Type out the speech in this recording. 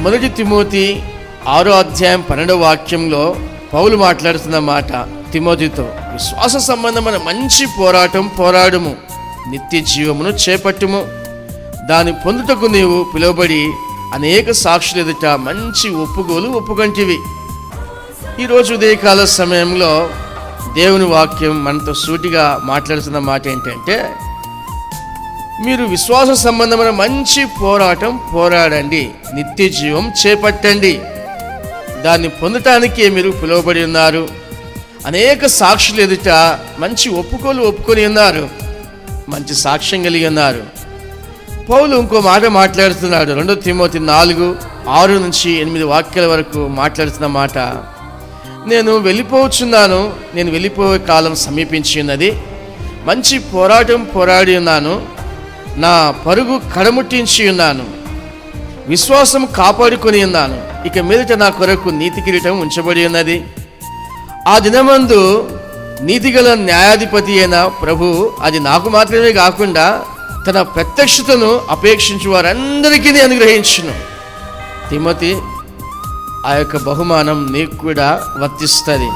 మొదటి తిమోతి 6:12 పౌలు మాట్లాడుతున్న మాట తిమోతితో, విశ్వాస సంబంధమైన మంచి పోరాటం పోరాడుము, నిత్య జీవమును చేపట్టుము, దాని పొందుటకు నీవు పిలువబడి అనేక సాక్షులు ఎదుట మంచి ఒప్పుకోలు ఒప్పుకొంటివి. ఈరోజు ఉదయకాల సమయంలో దేవుని వాక్యం మనతో సూటిగా మాట్లాడుతున్న మాట ఏంటంటే, మీరు విశ్వాస సంబంధమైన మంచి పోరాటం పోరాడండి, నిత్య జీవం చేపట్టండి, దాన్ని పొందటానికే మీరు పిలువబడి ఉన్నారు, అనేక సాక్షులు ఎదుట మంచి ఒప్పుకోలు ఒప్పుకొని ఉన్నారు, మంచి సాక్ష్యం కలిగి ఉన్నారు. పౌలు ఇంకో మాట మాట్లాడుతున్నాడు. 2 తిమోతి 4:6-8 వాక్యాల వరకు మాట్లాడుతున్న మాట, నేను వెళ్ళిపోవచ్చున్నాను, నేను వెళ్ళిపోయే కాలం సమీపించి ఉన్నది, మంచి పోరాటం పోరాడి ఉన్నాను, నా పరుగు కడముట్టించి ఉన్నాను, విశ్వాసం కాపాడుకొని ఉన్నాను, ఇక మీదట నా కొరకు నీతి కిరీటం ఉంచబడి ఉన్నది. ఆ దినమందు నీతిగల న్యాయాధిపతి అయిన ప్రభు అది నాకు మాత్రమే కాకుండా తన ప్రత్యక్షతను అపేక్షించు వారందరికీ అనుగ్రహించును. తిమోతి, ఆ యొక్క బహుమానం నీకు కూడా వర్తిస్తుంది.